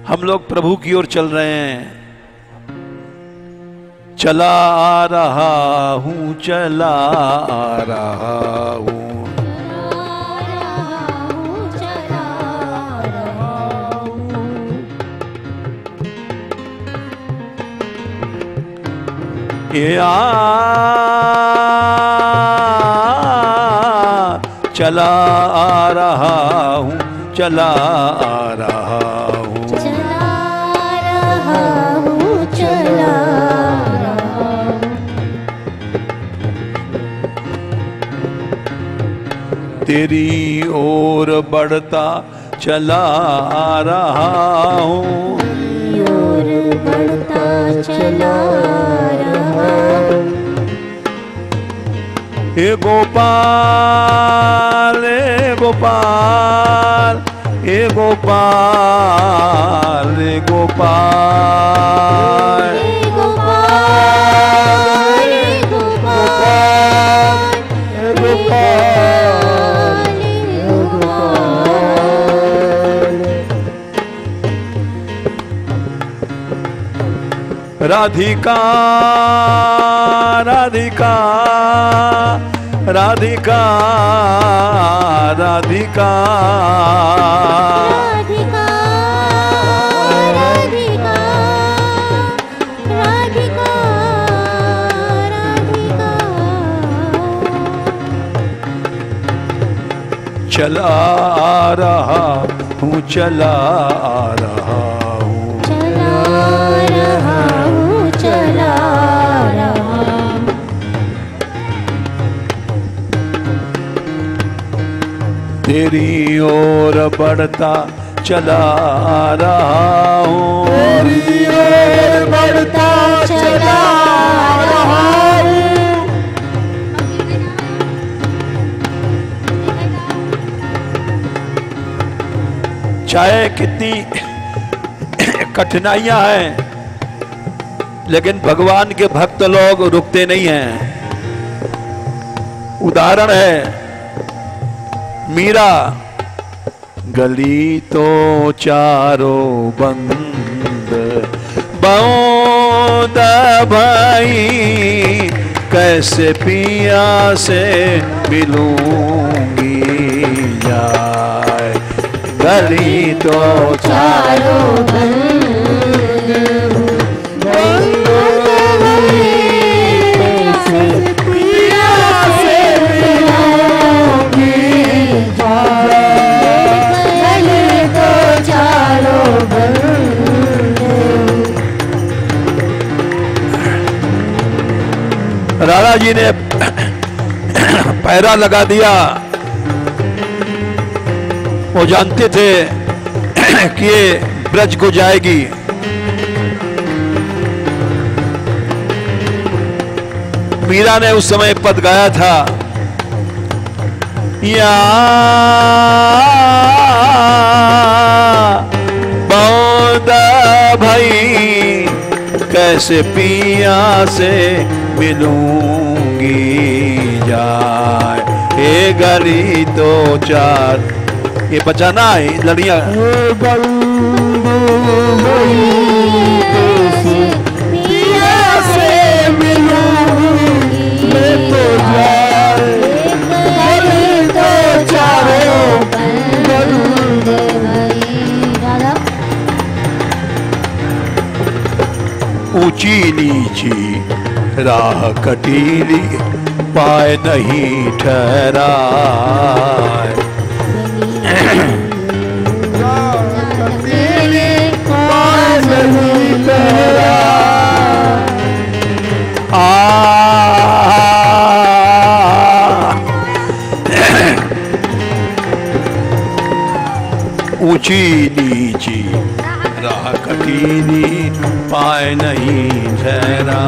हम लोग प्रभु की ओर चल रहे हैं। चला आ रहा हूँ, चला आ रहा हूँ, ये चला आ रहा हूँ, चला आ रहा हूँ, चला रहा हूँ, चला रहा हूँ। तेरी ओर बढ़ता चला आ रहा हूँ, तेरी ओर बढ़ता चला रहा हूँ। हे गोपाल, हे गोपाल, हे गोपाल, हे गोपाल, हे गोपाल, हे गोपाल, हे गोपाल, हे गोपाल। राधिका राधिका राधिका राधिका राधिका राधिका राधिका राधिका। चला आ रहा हूँ, चला आ रहा हूँ, चला रहा हूँ, चला रहा हूँ। तेरी ओर बढ़ता चला आ रहा हूँ, तेरी ओर बढ़ता चला रहा हूँ। चाहे कितनी कठिनाइयां हैं, लेकिन भगवान के भक्त लोग रुकते नहीं हैं। उदाहरण है मीरा, गली तो चारों बंद, बौंद भाई कैसे पिया से मिलूंगी जाए, गली तो चारों बंद, बंद कैसे पिया से मिलूंगी जाए, गली तो चारों बंद। राधा जी ने पैरा लगा दिया। वो जानते थे कि ये ब्रज को जाएगी। मीरा ने उस समय पद गाया था, या बौंद भाई कैसे पिया से मिलूंगी जाए, ये गली तो चार, ये बचाना है लड़ियां, पिया से मिलूंगी तो जाए, गली तो चारों बंद भई। राधा ऊंची नीची राह कटीली पाए नहीं ठहरा, ऊंची नीची राह कटीली पाए नहीं ठहरा,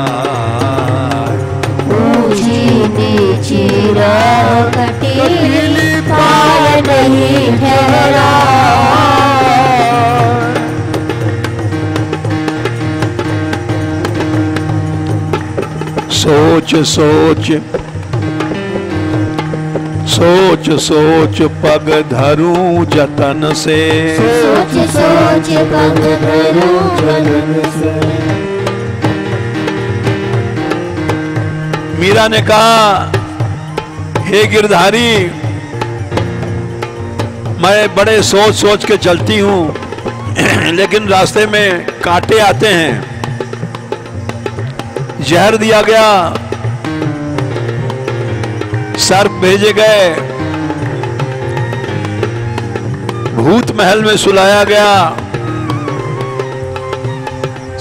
ऊंची नीची राह कटीली पाए नहीं ठहरा। सोच सोच सोच सोच पग धरूं जतन से, सोच सोच पग धरूं जतन से। मीरा ने कहा, हे गिरधारी, मैं बड़े सोच सोच के चलती हूं, लेकिन रास्ते में कांटे आते हैं। जहर दिया गया, सर्प भेजे गए, भूत महल में सुलाया गया।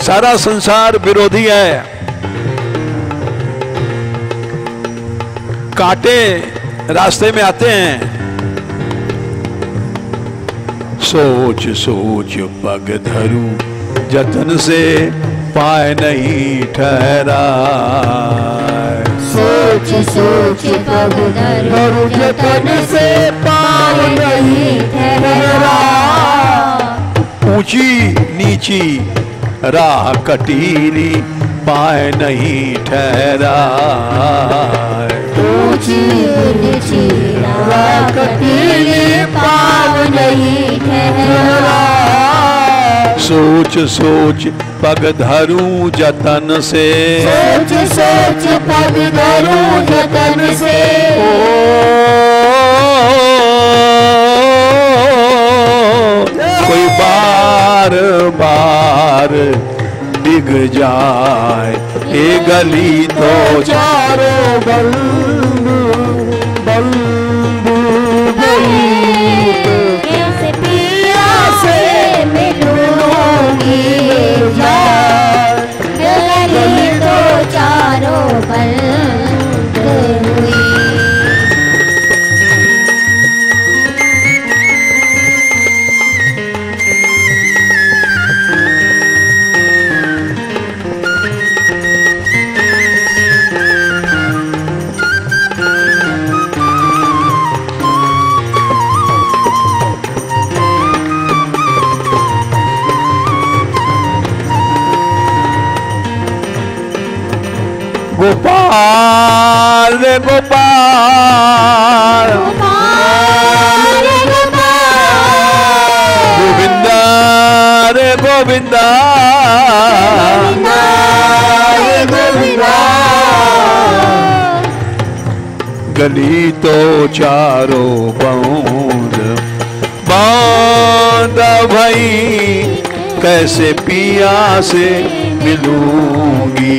सारा संसार विरोधी है। कांटे रास्ते में आते हैं। सोच सोच पग धरूं जतन से, पाए नहीं ठहरा। सोच सोच पग धरूं जतन से, पाए नहीं ठहरा। ऊंची नीची राह कटीली, पाए नहीं ठहरा। ऊंची नीची राह कटीली, पाए नहीं ठहरा। सोच सोच पग धरूं जतन से, सोच सोच पग धरूं जतन से। कोई बार बार डिग जाए, ये गली तो चारों बंद बंद कैसे पिया से मिलूंगी यार, गली तो चारों बंद हुई। गोपाल रे गोपाल, गोपाल गोपाल, गोविंदा रे गोविंदा, गोविंदा। गली तो चारों बंद बंद भई, कैसे पिया से मिलूंगी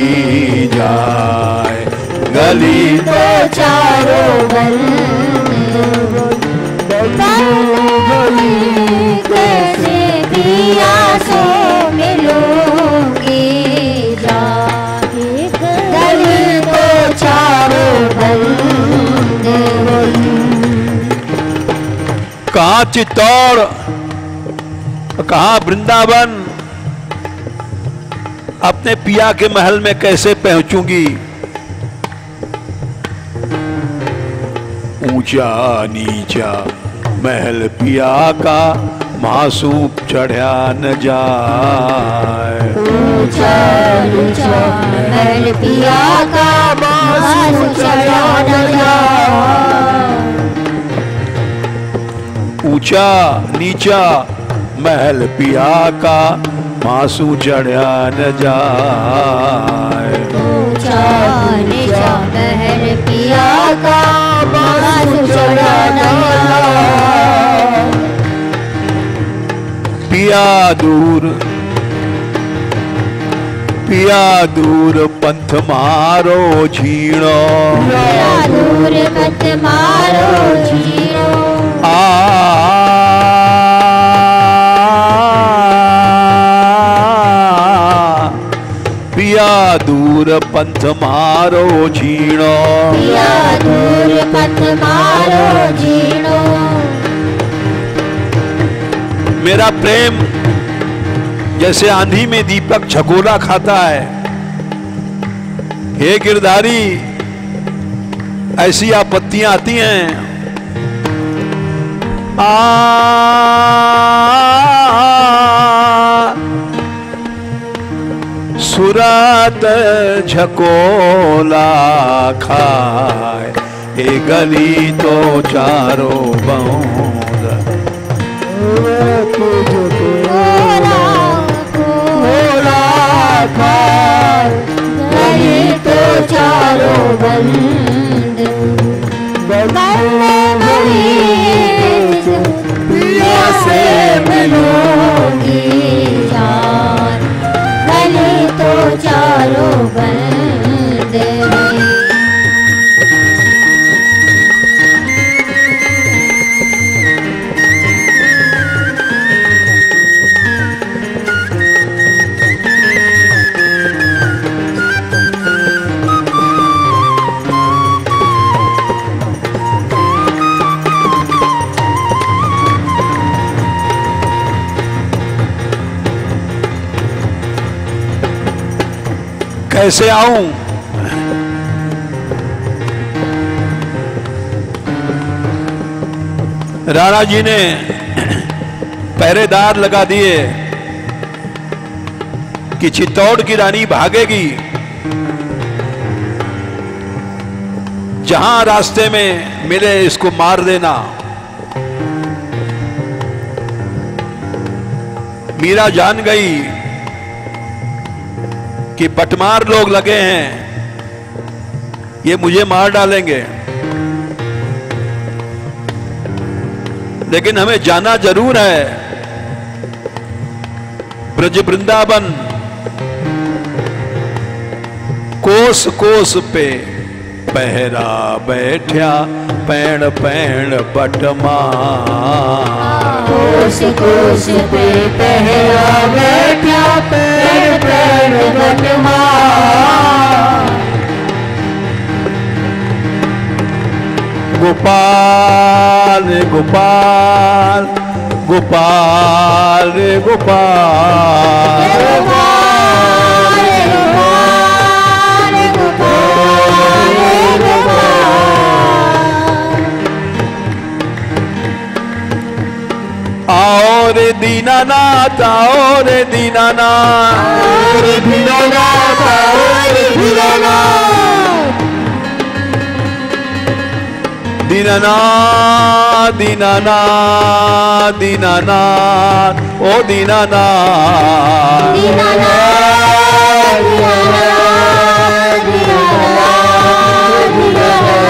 जाए, गली तो चारों बंद, कैसे पिया से मिलूंगी जाए, गली तो चारों बंद। कहाँ चित्तौड़, कहाँ वृंदावन, अपने पिया के महल में कैसे पहुंचूंगी। ऊंचा नीचा महल पिया का, मासूम चढ़ा न जाए। ऊंचा नीचा महल पिया का, मासूम चढ़ा न जाए। ऊंचा नीचा महल पिया का, मासू चढ़ा न जाए। ऊंचा नीचा महल पिया का, मासूम चढ़ा न जाए। पिया दूर पंथ मारो झीणो, पिया दूर पंथ मारो झीणो। पिया दूर पंथ मारो झीणो, पिया दूर पंथ मारो झीणो। मेरा प्रेम जैसे आंधी में दीपक झकोला खाता है। हे गिरधारी, ऐसी आपत्तियां आती हैं। सुरत झकोला खाए, हे गली तो चारों बूंद। गली तो चारों बंद। प्रिया से मिलूंगी जान, गली तो चारों बंद। कैसे आऊं? राणा जी ने पहरेदार लगा दिए कि चित्तौड़ की रानी भागेगी, जहां रास्ते में मिले इसको मार देना। मीरा जान गई कि बटमार लोग लगे हैं, ये मुझे मार डालेंगे, लेकिन हमें जाना जरूर है। ब्रज वृंदावन कोस कोस पे पहरा बैठा, पैण पैण बटमार। कोस कोस पे पहरा बैठा, पैण पैण बटमार। गोपाल गोपाल गोपाल गोपाल, आओ रे दीनानाथ, आओ रे दीनानाथ, आओ रे दीनानाथ, आओ रे दीनानाथ। दीनानाथ दीनानाथ दीनानाथ, ओ दीनानाथ, दीनानाथ दीनानाथ दीनानाथ दीनानाथ।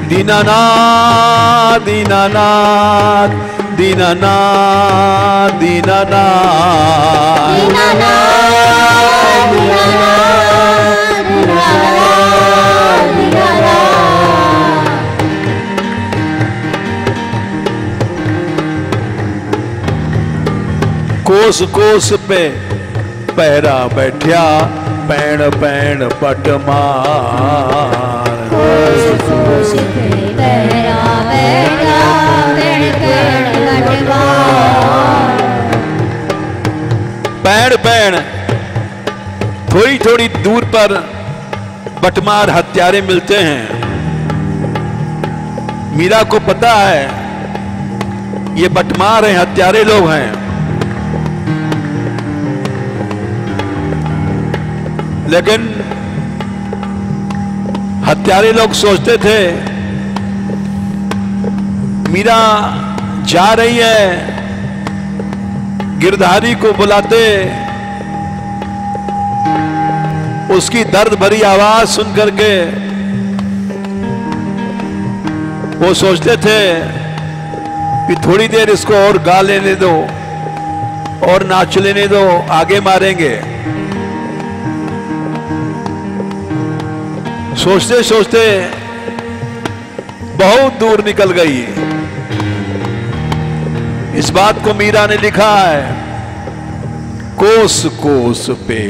दीनानाथ दीनानाथ दीनानाथ दीनानाथ। कोस कोस पे पहरा बैठा, पैण पैण बटमार। कोस कोस पे पहरा बैठा, पैण पैण बटमार। पैण पैण थोड़ी थोड़ी दूर पर बटमार हत्यारे मिलते हैं। मीरा को पता है ये बटमार हैं, हत्यारे लोग हैं, लेकिन हत्यारे लोग सोचते थे मीरा जा रही है, गिरधारी को बुलाते, उसकी दर्द भरी आवाज सुन करके वो सोचते थे कि थोड़ी देर इसको और गा लेने दो और नाच लेने दो, आगे मारेंगे। सोचते सोचते बहुत दूर निकल गई। इस बात को मीरा ने लिखा है, कोस कोस पे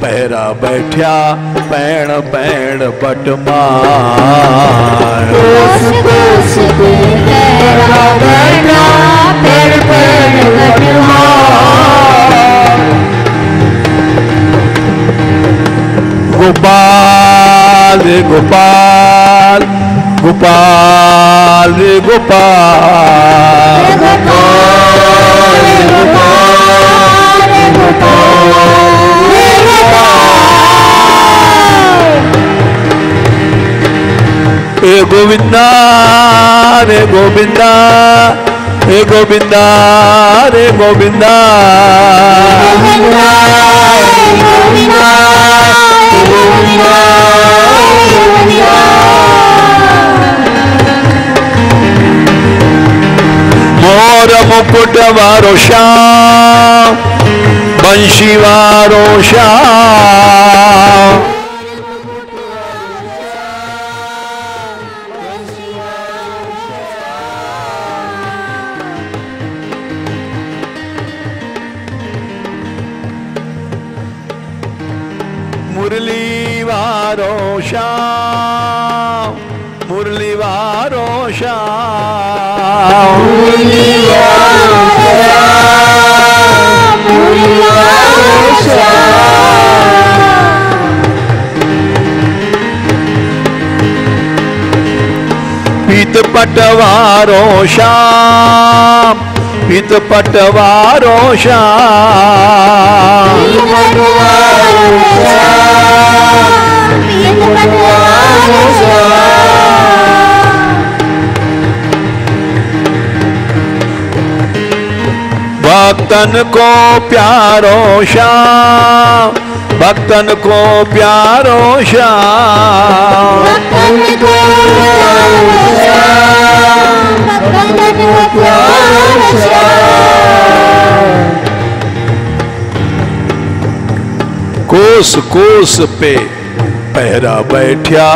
पहरा बैठा, पैण पैण बटमार। कोस कोस पे पहरा बैठा, पैण पैण बटमार। गोपाल गोपाल गोपाल गोपाल, गोपाल गोपाल गोपाल। हे गोविंदा रे गोविंदा, हे गोविंदा रे गोविंदा, मोर मुकुट वारो श्याम, बंशी वारो श्याम, मुरली वारो श्याम, मुरली वारो श्याम, मुरली वारो श्याम, मुरली वारो श्याम, पीत पटवारो श्याम, पीत पटवारो श्याम, पीत पटवारो श्याम, भक्तन को प्यारो श्याम, भक्तन को प्यारो श्याम, भक्तन को प्यारो श्याम, भक्तन को प्यारो श्याम, कोस कोस पे पहरा बैठा,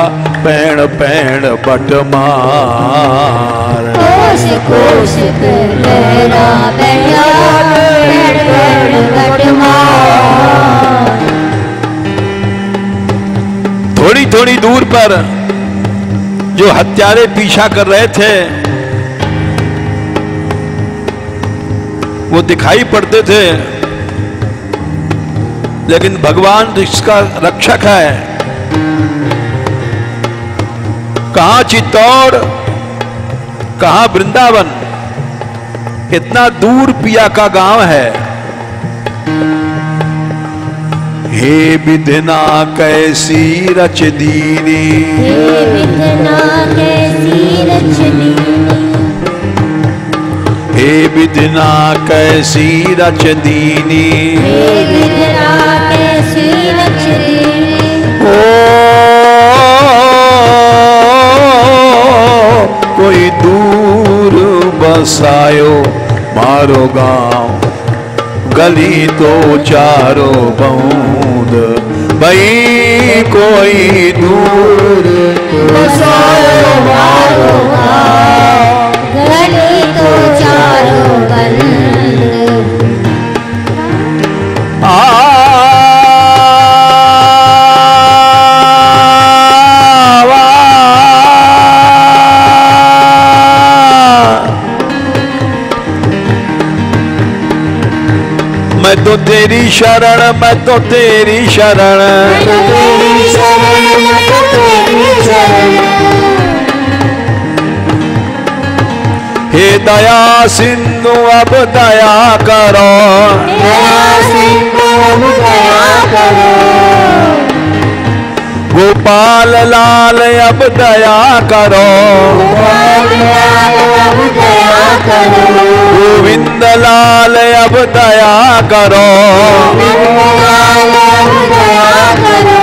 पैण पैण बटमार, कोस कोस पे लहरा बैठा, पैण पैण बटमार, थोड़ी थोड़ी दूर पर जो हत्यारे पीछा कर रहे थे वो दिखाई पड़ते थे, लेकिन भगवान जिसका रक्षक है, कहां चित्तौड़, कहां वृंदावन, कितना दूर पिया का गांव है। हे विधना कैसी रच दीनी, हे विधना कैसी रच दीनी, हे विधना कैसी रच दीनी, हे विधना कैसी रच दीनी, ओ कोई दूर बसायो मारो गांव, गली तो चारों बूंद, भाई कोई दूर बसायो मारो गाँव, गली तो चारों बंद, मैं तो तेरी शरण, मैं तो तेरी शरण, मैं तो तेरी शरण, मैं तो तेरी शरण, हे दया सिंधु अब दया करो, दया सिंधु अब दया करो, गोपाल लाल अब दया करो, गोपाल लाल अब दया करो, गोविंद लाल अब दया करो, गोविंद लाल अब दया करो,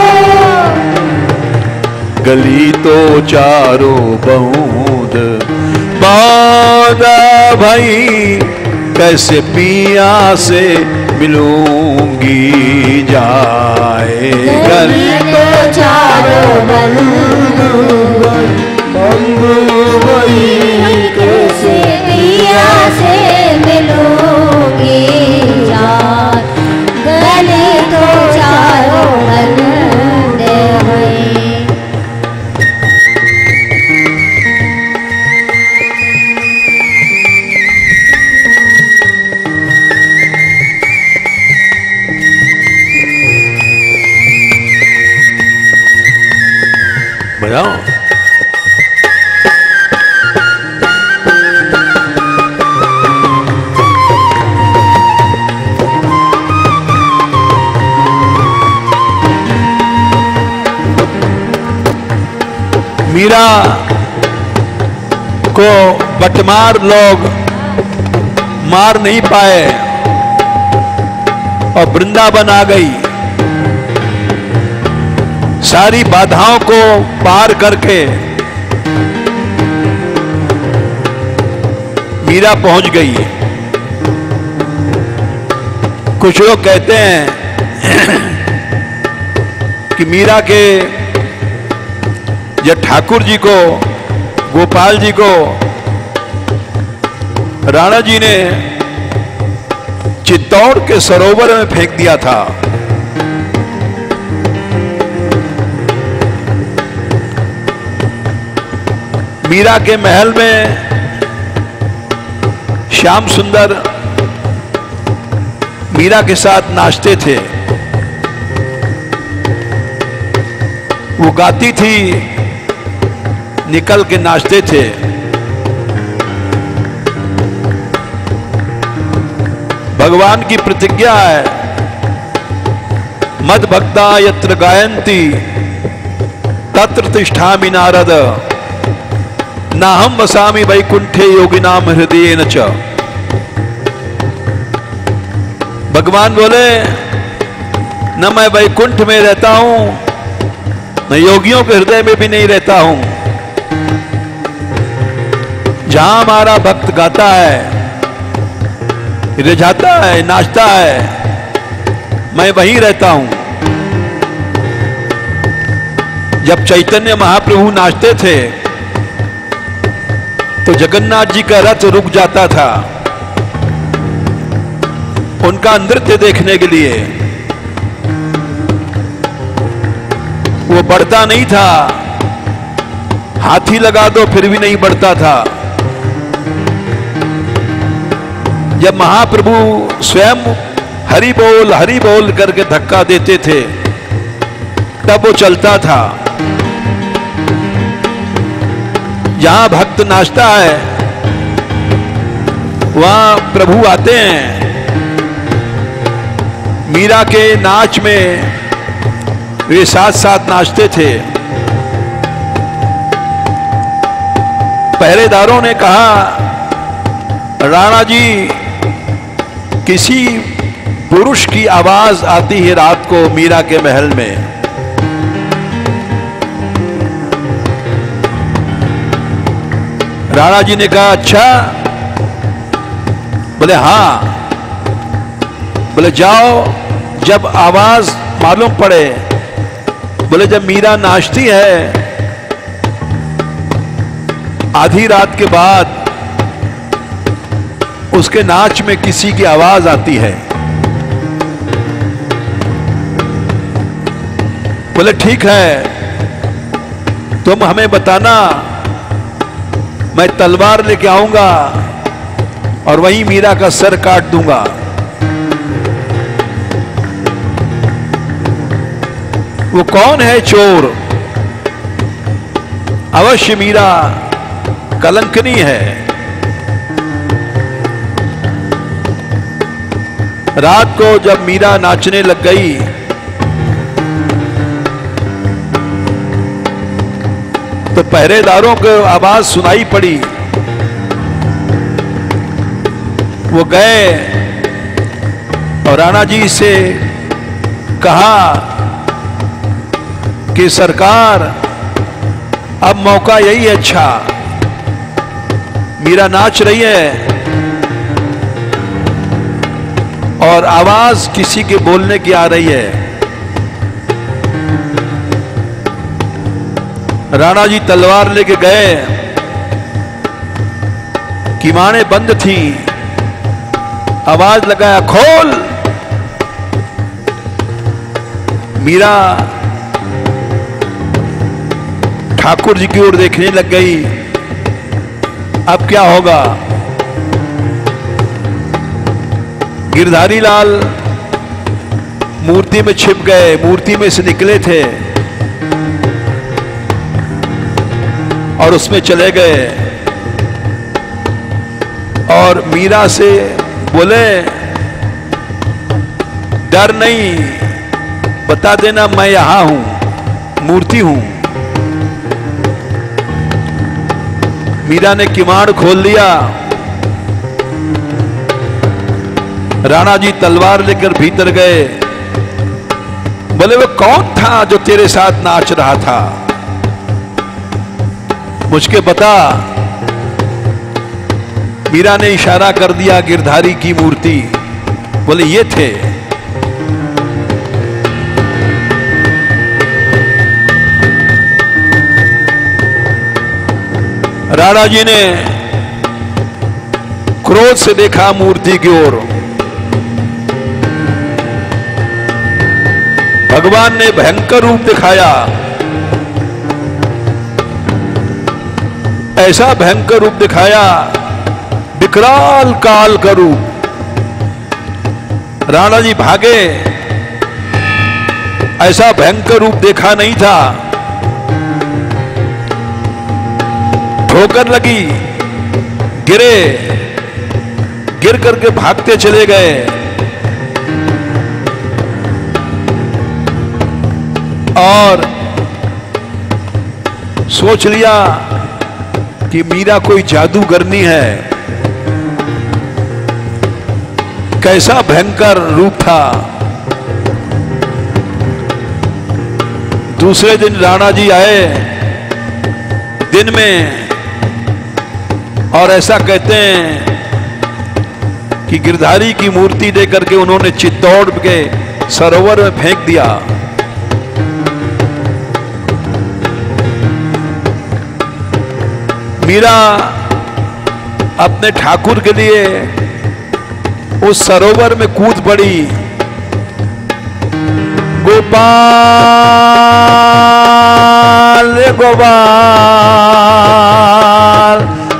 गली तो चारों बूंद बांध भाई, कैसे पिया से मिलूंगी जाए, गली तो चारों बंद वही, कैसे पिया से मिलोगे यार, गली तो चारों बंद वही। बजाओ। मीरा को बटमार लोग मार नहीं पाए और वृंदावन आ गई। सारी बाधाओं को पार करके मीरा पहुंच गई। कुछ लोग कहते हैं कि मीरा के जब ठाकुर जी को, गोपाल जी को राणा जी ने चित्तौड़ के सरोवर में फेंक दिया था, मीरा के महल में श्याम सुंदर मीरा के साथ नाचते थे। वो गाती थी, निकल के नाचते थे। भगवान की प्रतिज्ञा है, मद भक्ता यत्र गायन्ति तत्र तिष्ठामि नारद, नाहम वसामि वैकुंठे योगिनाम हृदयेन च। भगवान बोले, न मैं वैकुंठ में रहता हूं, मैं योगियों के हृदय में भी नहीं रहता हूं। जहां हमारा भक्त गाता है, रिझाता है, नाचता है, मैं वहीं रहता हूं। जब चैतन्य महाप्रभु नाचते थे तो जगन्नाथ जी का रथ रुक जाता था उनका नृत्य देखने के लिए। वो बढ़ता नहीं था, हाथी लगा दो फिर भी नहीं बढ़ता था। जब महाप्रभु स्वयं हरि बोल करके धक्का देते थे तब वो चलता था। जहां भक्त नाचता है वहां प्रभु आते हैं। मीरा के नाच में वे साथ साथ नाचते थे। पहरेदारों ने कहा, राणा जी, किसी पुरुष की आवाज आती है रात को मीरा के महल में। राणा जी ने कहा, अच्छा? बोले हाँ। बोले जाओ, जब आवाज मालूम पड़े। बोले जब मीरा नाचती है आधी रात के बाद उसके नाच में किसी की आवाज आती है। बोले ठीक है, तुम हमें बताना, मैं तलवार लेके आऊंगा और वहीं मीरा का सर काट दूंगा। वो कौन है चोर? अवश्य मीरा कलंकनी है। रात को जब मीरा नाचने लग गई तो पहरेदारों को आवाज सुनाई पड़ी। वो गए और राणा जी से कहा कि सरकार, अब मौका यही है अच्छा, मीरा नाच रही है और आवाज किसी के बोलने की आ रही है। राणा जी तलवार लेके गए, किवाड़ें बंद थी, आवाज लगाया, खोल। मीरा ठाकुर जी की ओर देखने लग गई, अब क्या होगा। गिरधारी लाल मूर्ति में छिप गए, मूर्ति में से निकले थे और उसमें चले गए और मीरा से बोले, डर नहीं, बता देना मैं यहां हूं, मूर्ति हूं। मीरा ने किवाड़ खोल दिया। राणा जी तलवार लेकर भीतर गए। बोले वो कौन था जो तेरे साथ नाच रहा था, मुझको बता। मीरा ने इशारा कर दिया गिरधारी की मूर्ति। बोले ये थे। राणा जी ने क्रोध से देखा मूर्ति की ओर। भगवान ने भयंकर रूप दिखाया। ऐसा भयंकर रूप दिखाया, विकराल काल का रूप। राणा जी भागे, ऐसा भयंकर रूप देखा नहीं था। ठोकर लगी, गिरे, गिर करके भागते चले गए। और सोच लिया कि मीरा कोई जादूगरनी है। कैसा भयंकर रूप था। दूसरे दिन राणा जी आए दिन में, और ऐसा कहते हैं कि गिरधारी की मूर्ति देकर के उन्होंने चित्तौड़ के सरोवर में फेंक दिया। मीरा अपने ठाकुर के लिए उस सरोवर में कूद पड़ी। गोपाल हे गोपाल,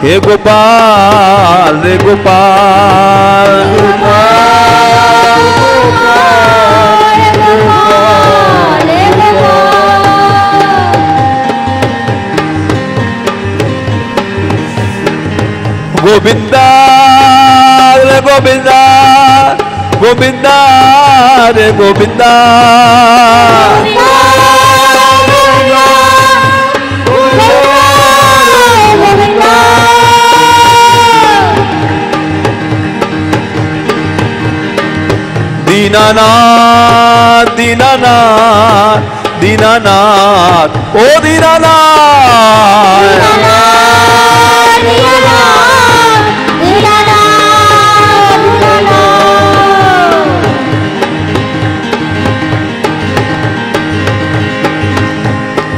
हे गोपाल हे गोपाल, गोविंदा रे गोविंदा, गोविंदा रे गोविंदा, दीनानाथ दीनानाथ दीनानाथ ओ दीनानाथ,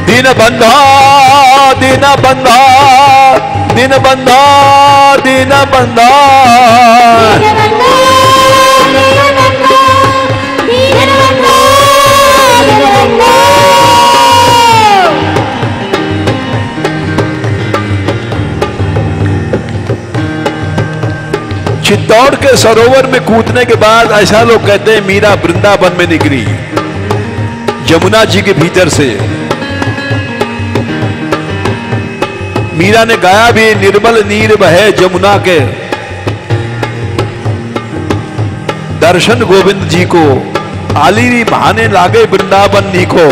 दीन बंधा दीन बंधा दीन बंधा दीन बंधा, चित्तौड़ के सरोवर में कूदने के बाद ऐसा लोग कहते हैं मीरा वृंदावन में निकली, यमुना जी के भीतर से। मीरा ने गाया भी, निर्मल नीर बहे जमुना के, दर्शन गोविंद जी को, आली बहाने लागे वृंदावन नी को।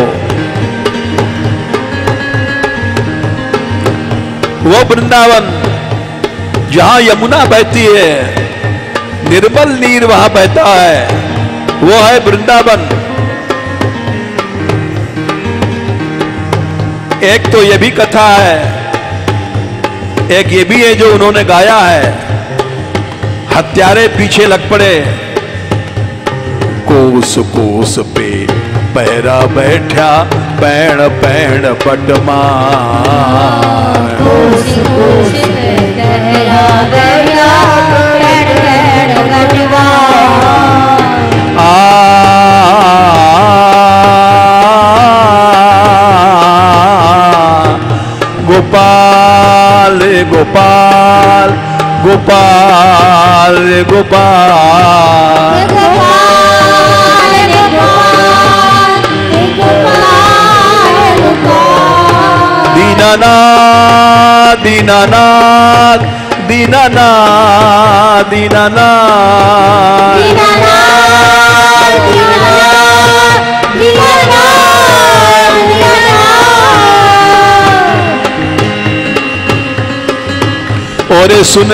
वो वृंदावन जहां यमुना बहती है, निर्मल नीर वहां बहता है, वो है वृंदावन। एक तो ये भी कथा है, एक ये भी है जो उन्होंने गाया है, हत्यारे पीछे लग पड़े, कोस कोस पे पहरा बैठा, पैण पैण पटमा, कोस कोस पे पहरा बैठा, पैण पैण पटमा, गोपाल गोपाल गोपाल गोपाल, दीनानाथ दीनानाथ दीनानाथ दीनानाथ, और सुन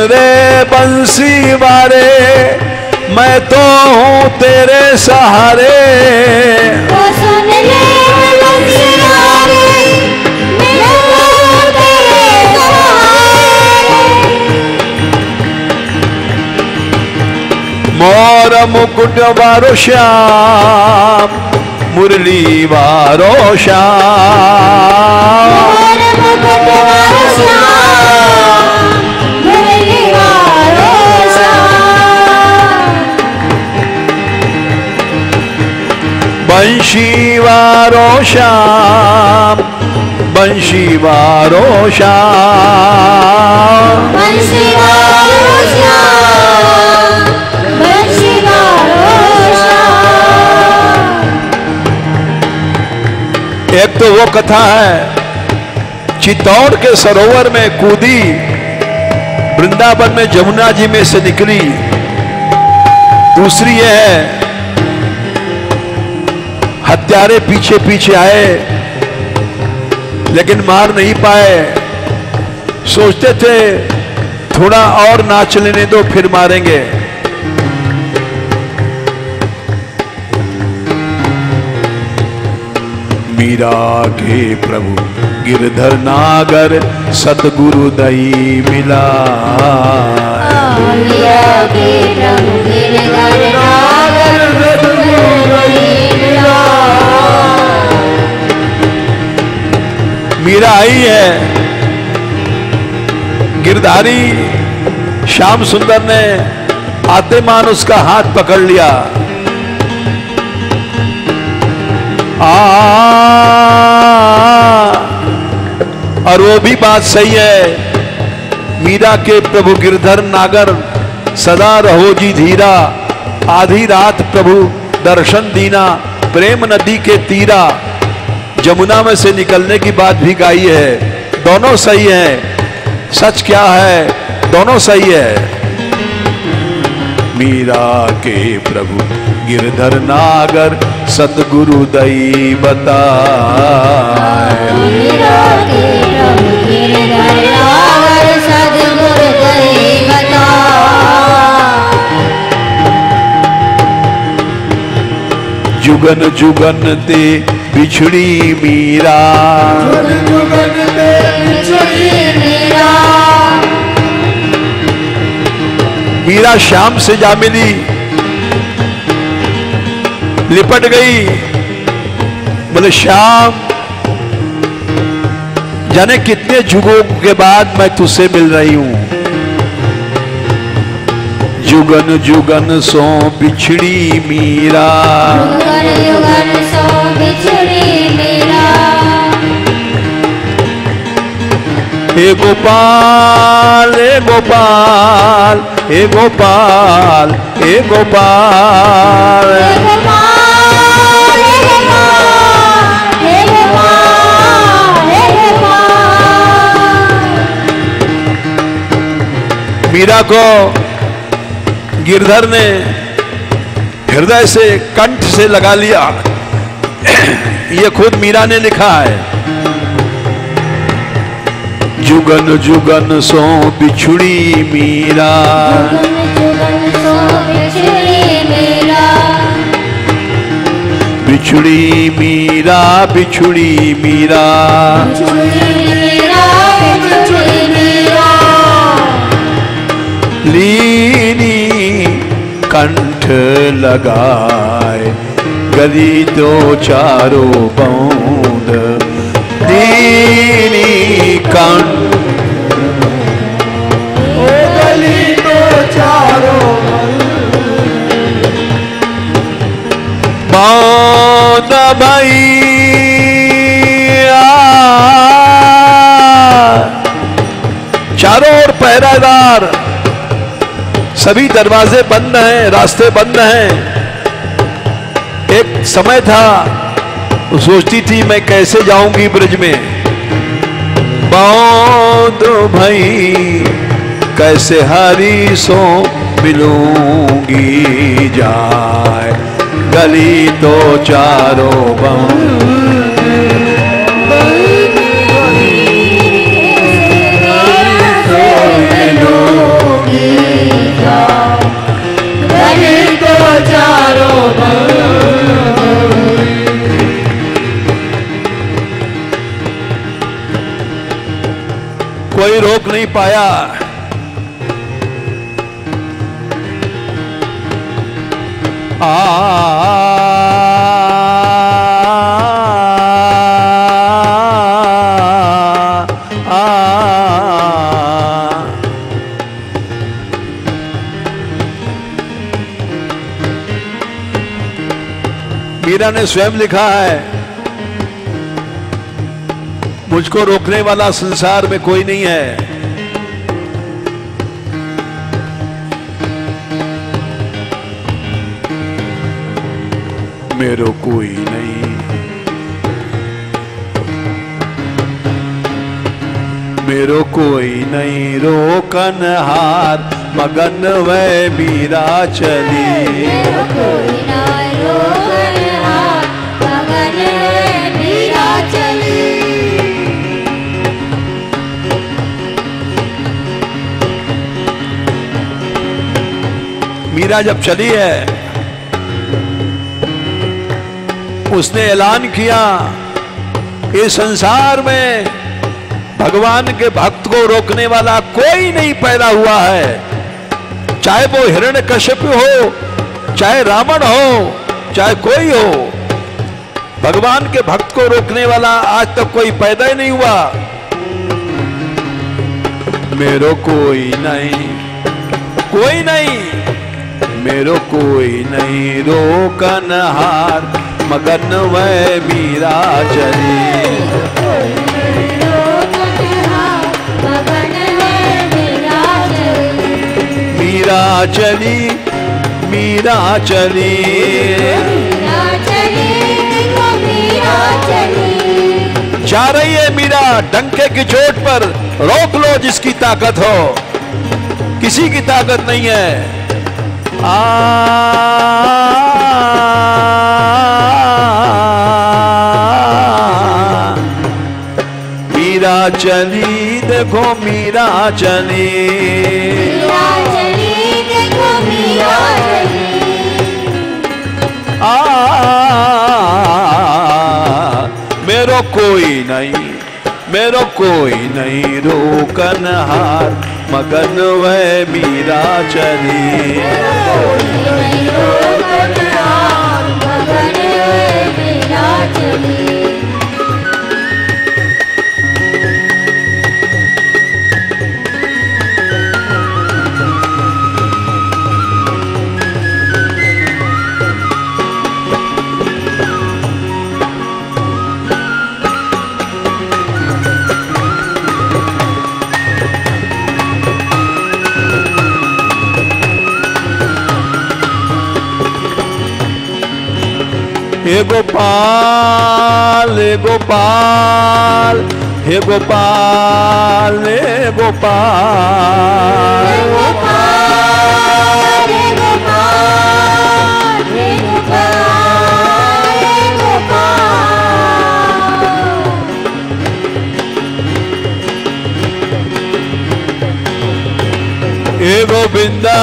ले बंसी वाले, मैं तो हूँ तेरे सहारे। ओ सुन ले बंसी वाले, मैं तो हूँ तेरे सहारे। मोर मुकुट वारो श्याम, मुरली वारो श्याम। मोर मुकुट वारो श्याम, मुरली वारो श्याम। बंशी वारो श्याम, बंशी वारो श्याम। बंसी वारो श्याम, बंसी वारो श्याम। एक तो वो कथा है चित्तौड़ के सरोवर में कूदी, वृंदावन में जमुना जी में से निकली। दूसरी ये है हत्यारे पीछे पीछे आए लेकिन मार नहीं पाए। सोचते थे थोड़ा और नाच लेने दो फिर मारेंगे। मीरा के प्रभु गिरधर नागर, सतगुरु दई मिला। मीरा के प्रभु गिरधर नागर, सतगुरु दई मिला। मीरा आई है, गिरधारी श्याम सुंदर ने आते मान उसका हाथ पकड़ लिया। और वो भी बात सही है, मीरा के प्रभु गिरधर नागर, सदा रहो जी धीरा। आधी रात प्रभु दर्शन दीना, प्रेम नदी के तीरा। जमुना में से निकलने की बात भी गाई है। दोनों सही है, सच क्या है दोनों सही है। मीरा के प्रभु गिरधर नागर, सतगुरु दई बताए। मीरा के प्रभु गिरधर नागर, सतगुरु दई बताए। जुगन जुगन ते बिछड़ी मीरा, जुगन जुगन ते बिछड़ी मीरा। मीरा श्याम से जा मिली, लिपट गई। बोले श्याम, जाने कितने जुगों के बाद मैं तुझसे मिल रही हूं। जुगन जुगन सो बिछड़ी मीरा, जुगन जुगन सो बिछड़ी मीरा। हे गोपाल हे गोपाल हे गोपाल हे गोपाल। हे गोपाल, हे गोपाल, हे गोपाल, हे गोपाल। मीरा को गिरधर ने हृदय से कंठ से लगा लिया। ये खुद मीरा ने लिखा है। जुगन जुगन सो बिछुड़ी मीरा, जुगन जुगन सो बिछड़ी मीरा। बिछुड़ी मीरा बिछुड़ी मीरा। बिछड़ी मीरा, बिछड़ी मीरा। लीनी कंठ लगाए, गली तो चारों बूंद। लीनी कंठ गली तो चारों बूंद भैया। चारों ओर पहरेदार, सभी दरवाजे बंद हैं, रास्ते बंद हैं। एक समय था सोचती थी मैं कैसे जाऊंगी ब्रज में। बौद्ध भाई कैसे हरी सो मिलूंगी जाए, गली तो चारों बंद। कोई रोक नहीं पाया। मीरा ने स्वयं लिखा है, मुझको रोकने वाला संसार में कोई नहीं है। मेरो कोई नहीं, मेरो कोई नहीं रोकन हार, मगन वह मीरा चली। मेरो कोई ना रोकन हार, मगन वह मीरा चली। मीरा जब चली है, उसने ऐलान किया, इस संसार में भगवान के भक्त को रोकने वाला कोई नहीं पैदा हुआ है। चाहे वो हिरण्यकश्यप हो, चाहे रावण हो, चाहे कोई हो, भगवान के भक्त को रोकने वाला आज तक कोई पैदा ही नहीं हुआ। मेरो कोई नहीं, कोई नहीं, मेरो कोई नहीं रोकन हार, मगन वह मीरा चली। मीरा चली, मीरा चली, जा रही है मीरा डंके की चोट पर। रोक लो जिसकी ताकत हो, किसी की ताकत नहीं है। मीरा चली, देखो मीरा चली, मीरा चली, देखो मीरा चली। मेरो कोई नहीं, मेरो कोई नहीं रोकन हार, मगन वह मीरा चली। कोई नहीं रोकन हार, मगन वह मीरा चली। हे गोपाल, हे गोपाल, हे गोपाल, हे गोपाल, हे गोपाल, हे गोपाल, हे गोपाल, हे गोविंदा,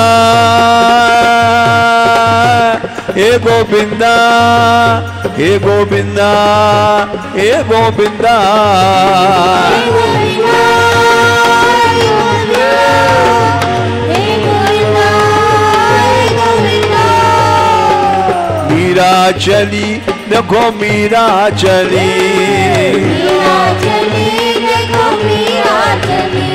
हे गोविंदा, हे गोविंदा, हे गोविंदा, मीरा चली, देखो मीरा चली, मीरा चली, देखो मीरा चली।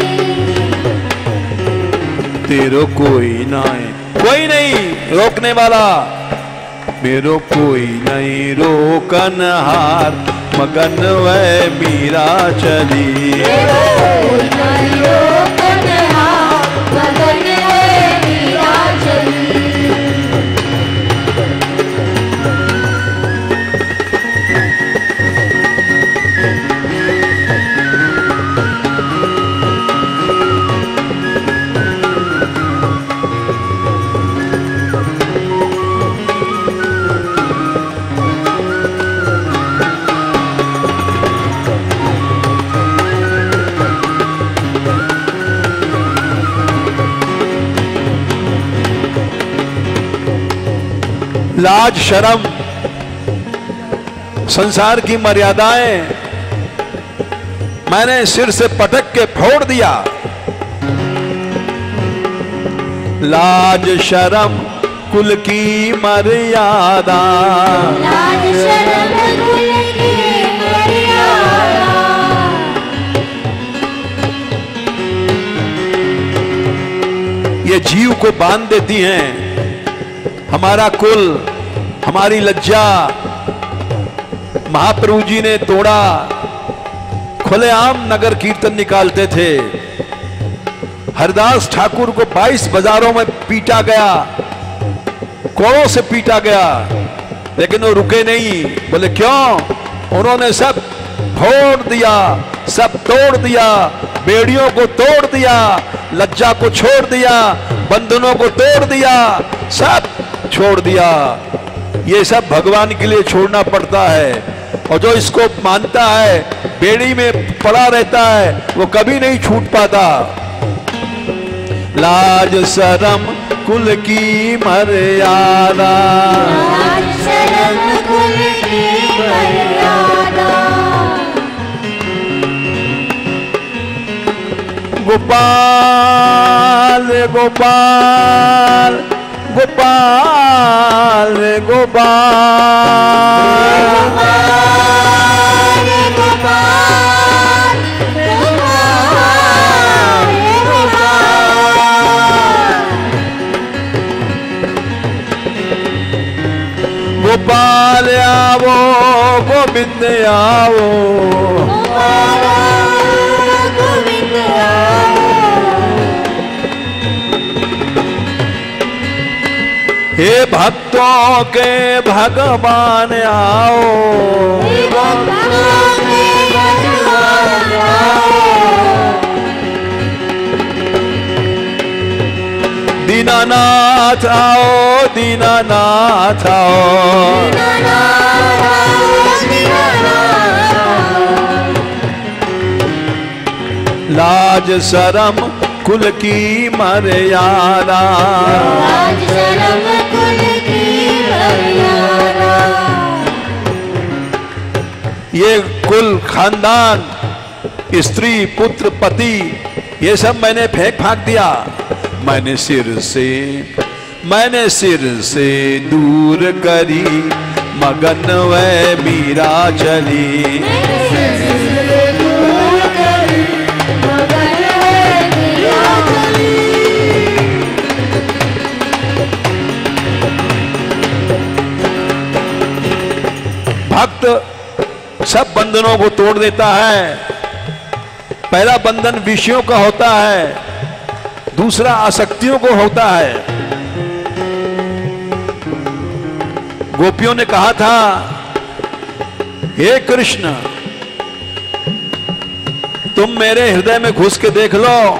तेरो कोई ना है, कोई नहीं रोकने वाला। मेरो कोई नहीं रोकन हार, मगन वह मीरा चली। कोई नहीं रोकन हार, मगन वह मीरा चली। लाज शर्म संसार की मर्यादाएं मैंने सिर से पटक के फोड़ दिया। लाज शर्म कुल की मर्यादा, लाज शर्म कुल की मर्यादा। ये जीव को बांध देती हैं। हमारा कुल, हमारी लज्जा महाप्रभु जी ने तोड़ा। खुलेआम नगर कीर्तन निकालते थे। हरदास ठाकुर को 22 बाजारों में पीटा गया, कोड़ों से पीटा गया, लेकिन वो रुके नहीं। बोले क्यों? उन्होंने सब फोड़ दिया, सब तोड़ दिया, बेड़ियों को तोड़ दिया, लज्जा को छोड़ दिया, बंधनों को तोड़ दिया, सब छोड़ दिया। ये सब भगवान के लिए छोड़ना पड़ता है। और जो इसको मानता है, बेड़ी में पड़ा रहता है, वो कभी नहीं छूट पाता। लाज शरम कुल की मर्यादा, लाज शर्म कुल की मर्यादा। गोपाल गोपाल गोपाल गोपाल, गोपाल आवो गोविंद आवो, गोविंद आओ। हे भक्तों के भगवान आओ, हे भगवान के भगवान आओ। दीनानाथ आओ, दीनानाथ आओ, दीनानाथ आओ, दीनानाथ आओ। लाज शरम कुल की मर्यादा, लाज शर्म कुल की मर्यादा। ये कुल, खानदान, स्त्री, पुत्र, पति, ये सब मैंने फेंक फाक दिया। मैंने सिर से दूर करी, मगन वह मीरा चली। भक्त सब बंधनों को तोड़ देता है। पहला बंधन विषयों का होता है, दूसरा आसक्तियों को होता है। गोपियों ने कहा था, हे कृष्ण, तुम मेरे हृदय में घुस के देख लो,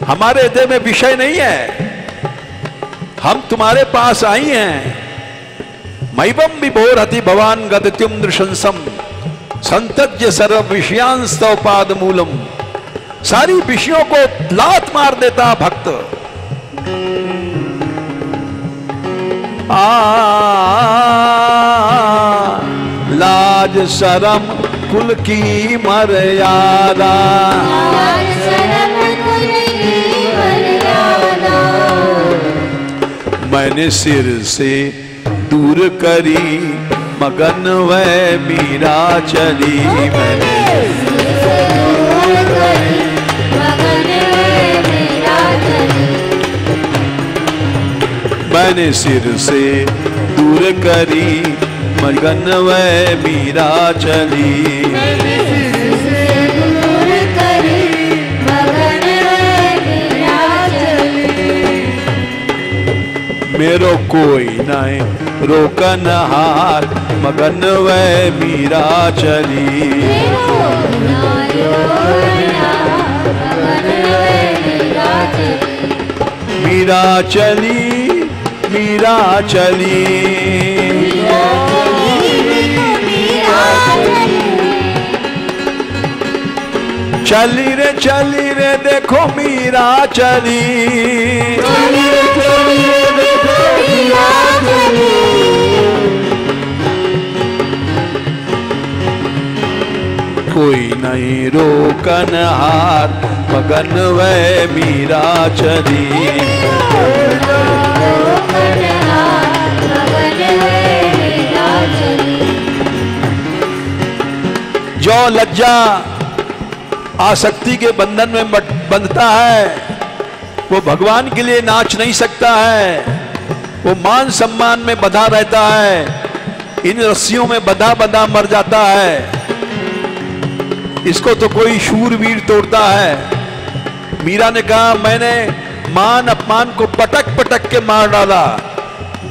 हमारे हृदय में विषय नहीं है, हम तुम्हारे पास आई हैं। मैवम विभोरति भवान गतित्युम नृशंसम, संतज्य सर्व विषयांस्तव पाद मूलम। सारी विषयों को लात मार देता भक्त। लाज शरम कुल की मर्यादा, लाज शर्म कुल की मर्यादा। मैंने सिर से दूर करी, मगन वह मीरा चली। मैंने सिर से दूर करी, मगन वह मीरा चली। मेरो कोई नहीं रोकन हार, मगन वह मीरा चली। मीरा चली, मीरा चली, चली रे देखो मीरा चली। कोई नहीं रोकनहार, मगन वह मीरा चली। जो लज्जा आसक्ति के बंधन में बंधता है, वो भगवान के लिए नाच नहीं सकता है। वो मान सम्मान में बंधा रहता है, इन रस्सियों में बंधा बंधा मर जाता है। इसको तो कोई शूरवीर तोड़ता है। मीरा ने कहा, मैंने मान अपमान को पटक पटक के मार डाला।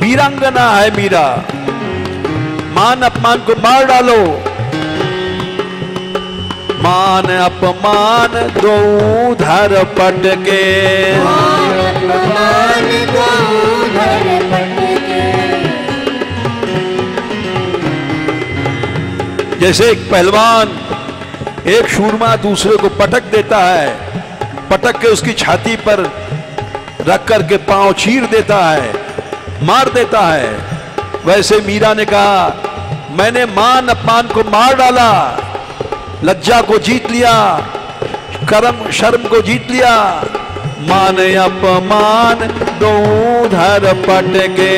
वीरांगना है मीरा, मान अपमान को मार डालो। मान अपमान दो धर पटके, जैसे एक पहलवान एक शूरमा दूसरे को पटक देता है, पटक के उसकी छाती पर रख करके पांव चीर देता है, मार देता है। वैसे मीरा ने कहा, मैंने मान अपमान को मार डाला, लज्जा को जीत लिया, कर्म शर्म को जीत लिया। मान अपमान दो धर पटके,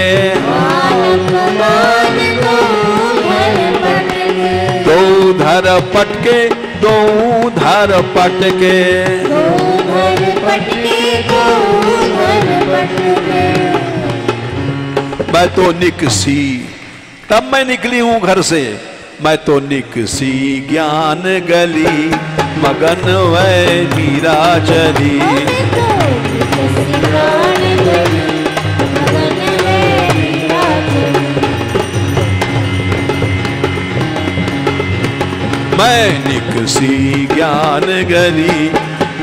दो धर पटके, दो धर पटके। मैं तो निकसी, तब मैं निकली हूं घर से, मैं तो निकसी ज्ञान गली, मगन वह मीरा चली। मैं निकसी ज्ञान गली,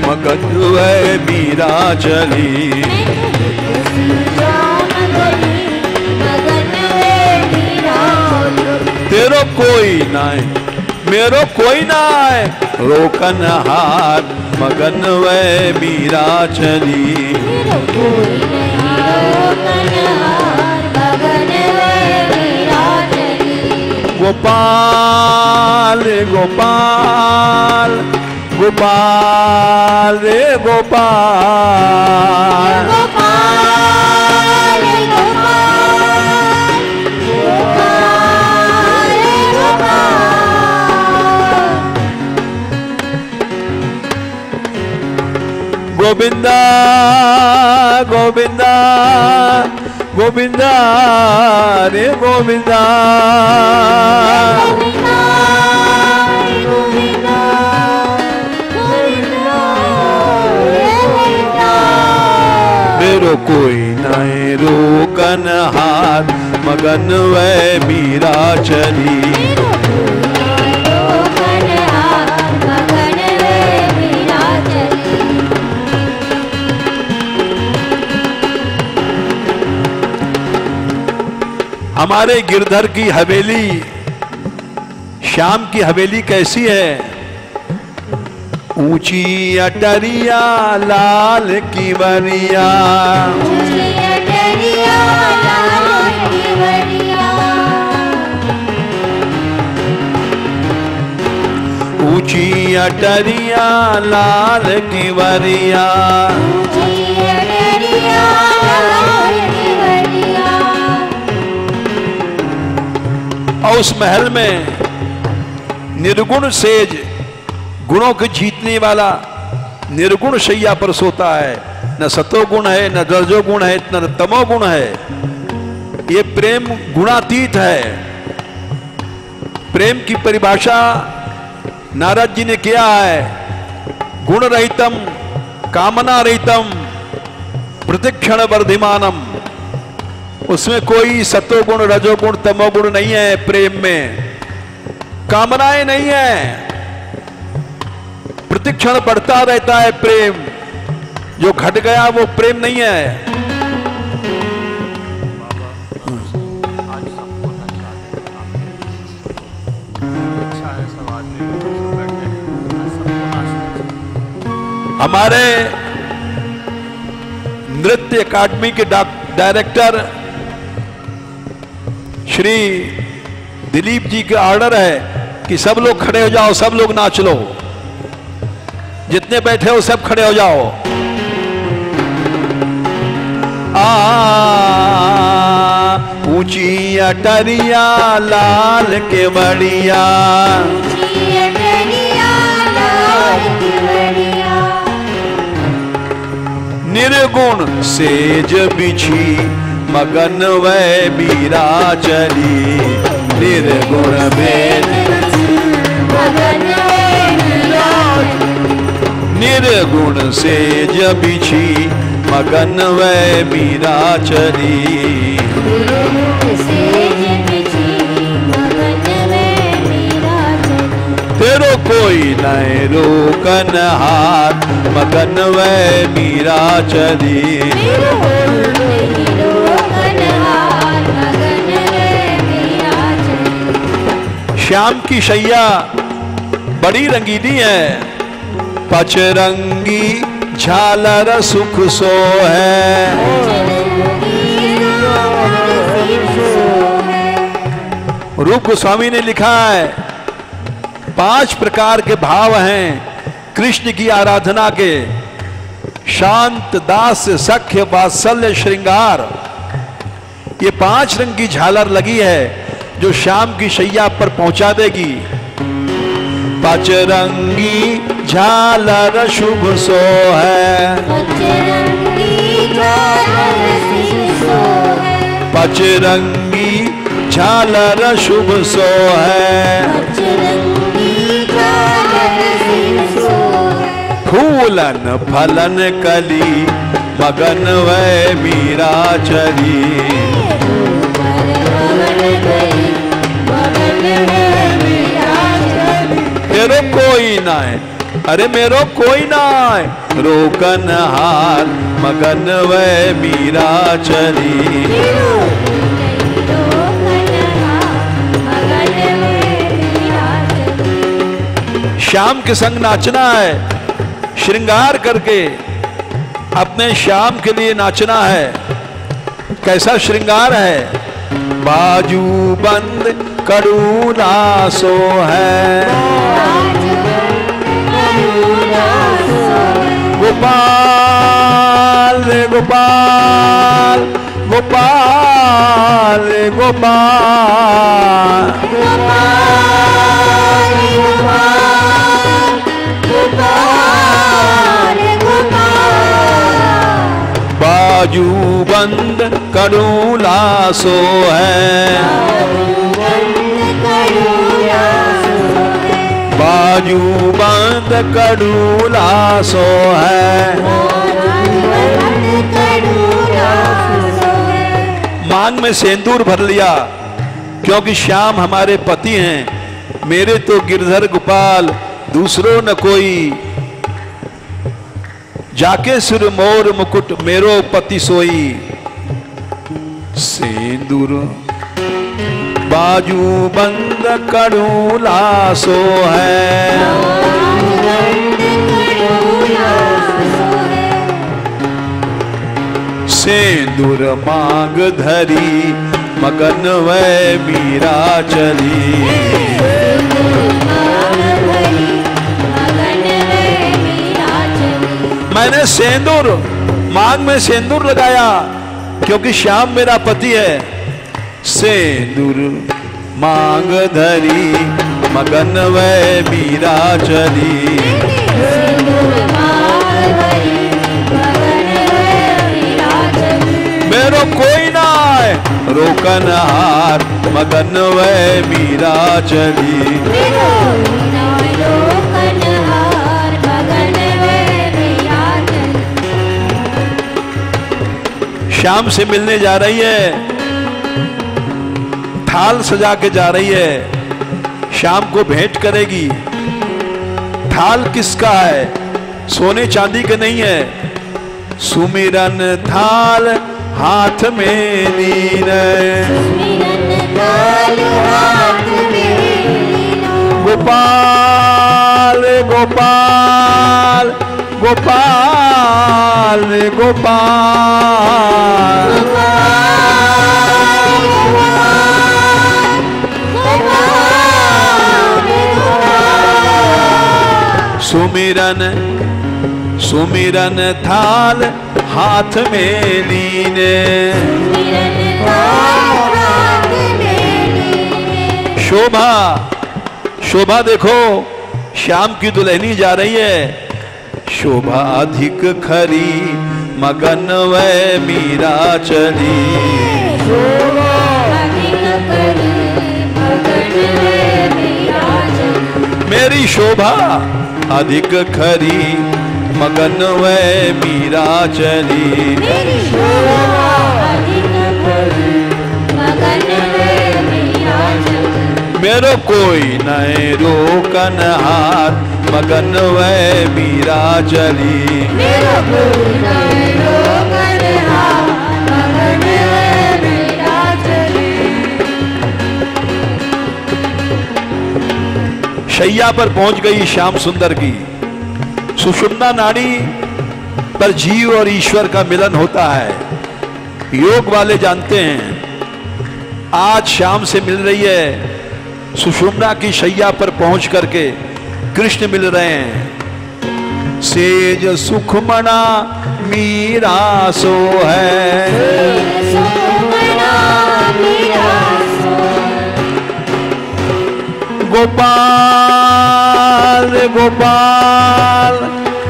मगन वह मीरा चली। तेरो कोई ना है, मेरो कोई ना है, रोकन हार, मगन वह मीरा चली। गोपाल गोपाल गोपाल रे गोपाल, गोविंदा गोविंदा गोविंदा रे गोविंदा, मेरो कोई नहीं रोकन हार, मगन वह मीरा चली। हमारे गिरधर की हवेली, श्याम की हवेली कैसी है? ऊंची अटरिया लाल की वरिया, ऊंची अटरिया लाल की वरिया। और उस महल में निर्गुण सेज, गुणों को जीतने वाला निर्गुण शैया पर सोता है। न सतोगुण है, न रजोगुण है, न तमोगुण है। ये प्रेम गुणातीत है। प्रेम की परिभाषा नारद जी ने किया है, गुण रहितम कामना रहितम प्रतिक्षण वर्धिमानम। उसमें कोई सतोगुण रजोगुण तमोगुण नहीं है। प्रेम में कामनाएं नहीं है, प्रतिक्षण बढ़ता रहता है प्रेम। जो घट गया वो प्रेम नहीं है। हमारे नृत्य अकादमी के डायरेक्टर श्री दिलीप जी का ऑर्डर है, कि सब लोग खड़े हो जाओ, सब लोग नाच लो, जितने बैठे हो सब खड़े हो जाओ। ऊंची अटरिया लाल के बड़िया, निर्गुण सेज बिछी मगन वै मीरा चली, निर्गुण में निर्गुण सेज बिछी मगन वै मीरा चली। तेरो कोई नहीं रोकन हाथ मगन वै मीरा चली। श्याम की शैया बड़ी रंगीनी है, पचरंगी झालर सुख सो है। रूप गोस्वामी ने लिखा है 5 प्रकार के भाव हैं कृष्ण की आराधना के, शांत, दास, सख्य, वात्सल्य, श्रृंगार। ये 5 रंग की झालर लगी है जो शाम की शैया पर पहुंचा देगी। पचरंगी झालर शुभ सो है, पचरंगी झालर शुभ सो है। फूलन फलन कली मगन वै मीरा चली। मेरो कोई ना है, अरे मेरो कोई ना है, रोकन हार मगन वै मीरा चली। श्याम के संग नाचना है, श्रृंगार करके अपने श्याम के लिए नाचना है। कैसा श्रृंगार है? बाजू बंद करूला सो है, गोपाल रे गोपाल, गोपाल रे गोपाल, बाजू बंद करूला सो है, बाजू बंद करूला सो है। मांग में सिंदूर भर लिया क्योंकि श्याम हमारे पति हैं, मेरे तो गिरधर गोपाल दूसरों न कोई, जाके सिर मोर मुकुट मेरो पति सोई। सिंदूर बाजू बंद करूला सो है, सिंदूर मांग धरी मगन वै मीरा चली। मैंने सिंदूर मांग में सिंदूर लगाया क्योंकि श्याम मेरा पति है। सिंदूर मांग धरी मगन वै मीरा चली। मेरो कोई ना है, रोकन हार मगन वै मीरा चली। श्याम से मिलने जा रही है, थाल सजा के जा रही है, शाम को भेंट करेगी। थाल किसका है? सोने चांदी के नहीं है। सुमिरन थाल हाथ में लीन, गोपाल गोपाल गोपाल गोपाल, सुमिरन सुमिरन थाल हाथ में लीने, शोभा शोभा देखो श्याम की दुल्हनी जा रही है, शोभा अधिक खरी मगन वै मीरा चली, मेरी शोभा अधिक खरी मगन वै मीरा चली, मेरो कोई नए रोकन हार मगन वै मीरा चली, मेरो कोई नए रोकन हार मगन वै मीरा चली। शैया पर पहुंच गई श्याम सुंदर की, सुषुम्ना नाड़ी पर जीव और ईश्वर का मिलन होता है। योग वाले जानते हैं आज श्याम से मिल रही है, सुषुम्ना की शैया पर पहुंच करके कृष्ण मिल रहे हैं। सेज सुखमना मीरा सो है, गोपाल गोपाल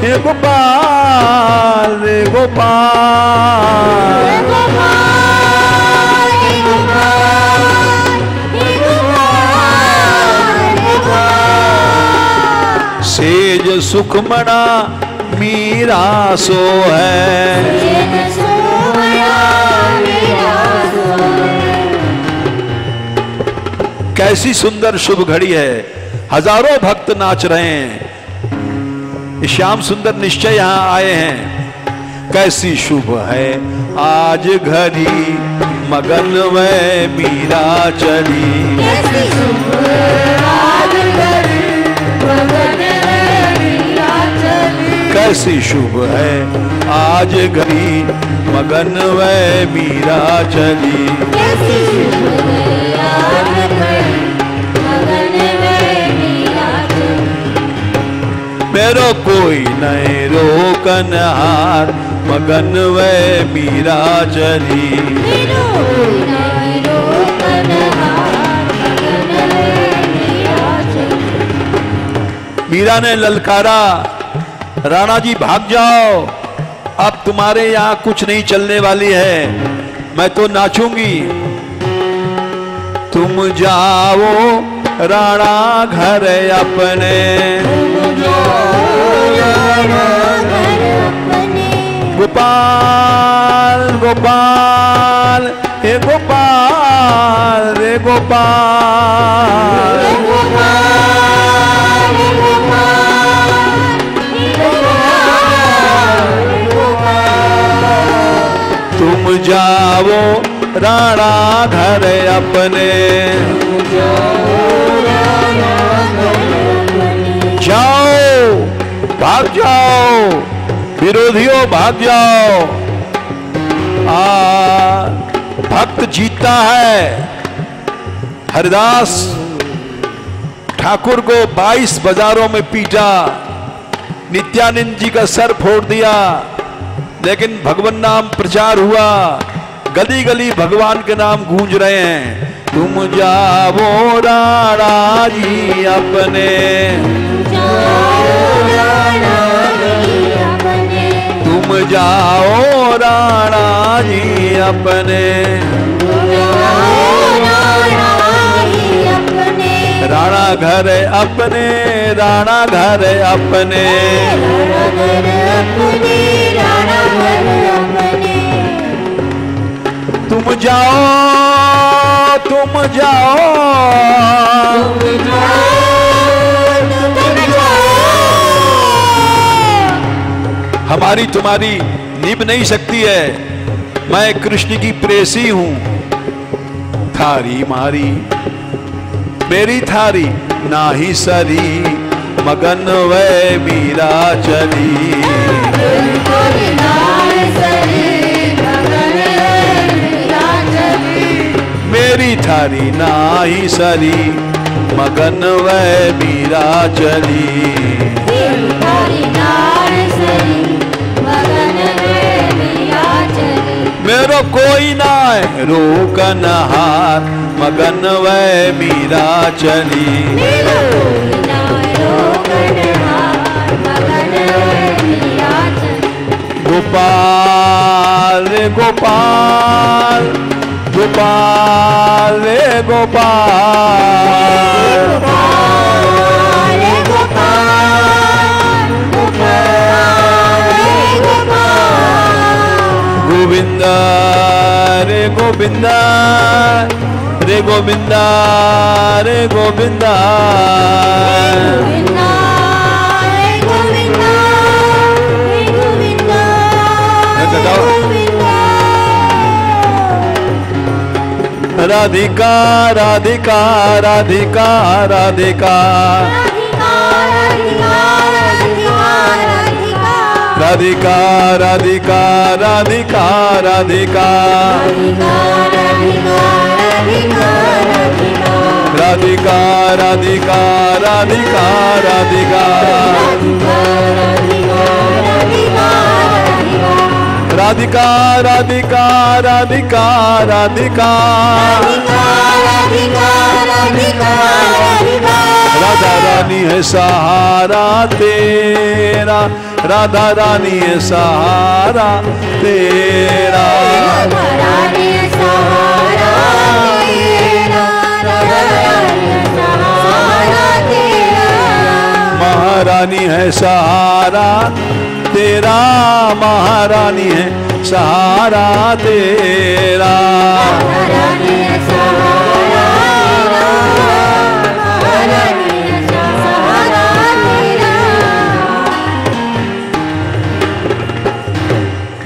हे गोपाल रे गोपाल, सेज सुखमना मीरा सो है, कैसी सुंदर शुभ घड़ी है, हजारों भक्त नाच रहे हैं। श्याम सुंदर निश्चय यहां आए हैं, कैसी शुभ है आज घड़ी मगन में मीरा चली, कैसी शुभ आज घड़ी मगन में मीरा चली, कैसी शुभ है आज घड़ी मगन में मीरा चली, कैसी शुभ है आज घड़ी मगन में मीरा चली, मेरो कोई नए रोकन हार मगन वे मीरा चली, मेरो कोई नए रोकन हार मगन वे मीरा चली। मीरा ने ललकारा, राणा जी भाग जाओ, अब तुम्हारे यहाँ कुछ नहीं चलने वाली है, मैं तो नाचूंगी। तुम जाओ राणा घर अपने, गोपाल गोपाल हे गोपाल रे गोपाल, तुम जाओ राणा घर अपने, जाओ भाग जाओ विरोधियों भाग जाओ। भक्त जीता है। हरिदास ठाकुर को 22 बाजारों में पीटा, नित्यानंद जी का सर फोड़ दिया, लेकिन भगवान नाम प्रचार हुआ, गली गली भगवान के नाम गूंज रहे हैं। तुम जाओ राणा जी अपने, तुम जाओ राणा जी अपने, राणा घर अपने, राणा घर अपने, तुम जाओ, तुम जाओ, हमारी तुम्हारी निभ नहीं सकती है। मैं कृष्ण की प्रेसी हूं, थारी मारी मेरी थारी नाही सरी, मगन वे मीरा चली, मेरी थारी नाही सरी, मगन वह मीरा चली। गिरधारी नार सरी मगन में मीरा चली। मेरो कोई ना रोकन हार मगन वह मीरा चली। मेरो कोई ना रोकन हार मगन में मीरा चली। गोपाल रे गोपाल गोपाल रे गोपाल गोपाल रे गोपाल गोपाल रे गोपाल। गोविंदा रे गोविंदा रे गोविंदा रे गोविंदा। गोविंदा रे गोविंदा रे गोविंदा रे गोविंदा। राधिका राधिका राधिका राधिका राधिका राधिका राधिका राधिका राधिका राधिका राधिका राधिका राधिका राधिका राधिका राधिका। राधा रानी है सहारा तेरा राधा रानी है सहारा तेरा। महारानी है सहारा तेरा महारानी है सहारा तेरा।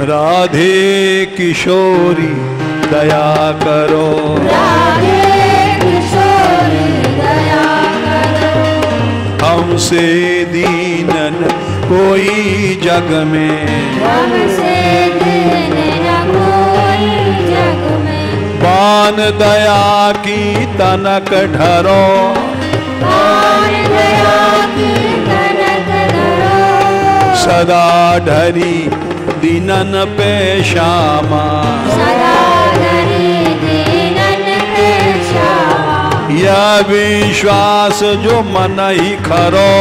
राधे किशोरी दया करो। राधे किशोरी दया करो। हमसे दीनन कोई जग में। हमसे दीन न कोई जग में। पान दया की तनक ढरो। पान दया की तनक ढरो। सदा ढरी दीनन पे श्यामा। सदा ढरी दीनन पे श्यामा। यह विश्वास जो मन ही खरो।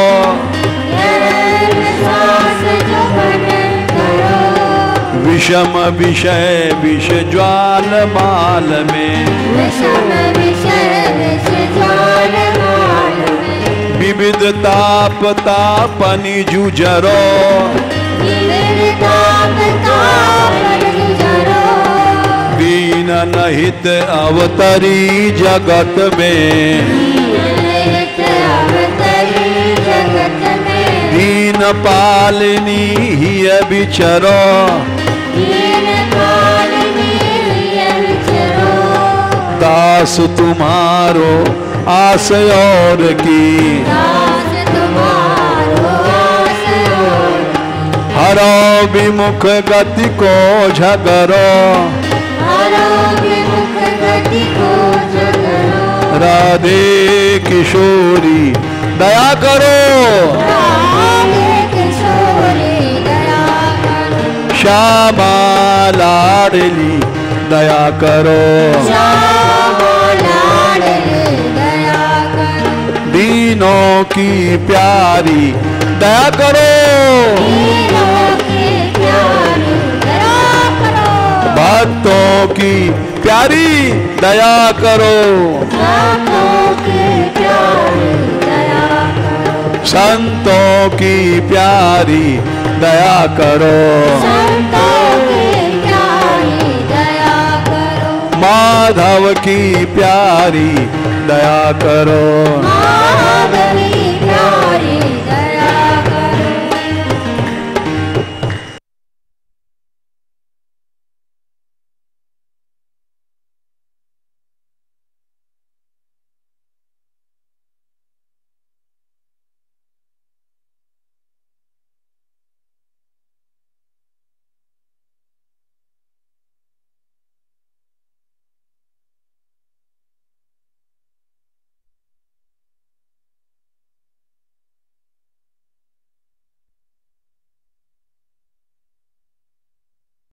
विषम विषय विष ज्वाल माल में। विषम विषय विष ज्वाल माल में। विविध ताप तापनि जुझरो। विविध ताप तापनि जुझरो। दीन नहित अवतरी जगत में। दीन अवतरी जगत में। दीन पालिनी ही विचरो। दीन पालिनी ही विचरो। दास तुम्हारो आस और की। दास तुम्हारो आस और की। हरो विमुख गति को झगरो। हरो विमुख गति को झगरो। राधे किशोरी दया करो। राधे किशोरी दया करो। श्यामा लाडली दया करो। श्यामा लाडली दया करो। दीनों की प्यारी दया करो। दीनों की प्यारी दया करो। भक्तों की प्यारी दया करो। भक्तों की प्यारी दया करो। संतों की प्यारी दया करो। संतों की प्यारी दया करो। माधव की प्यारी दया करो। माधव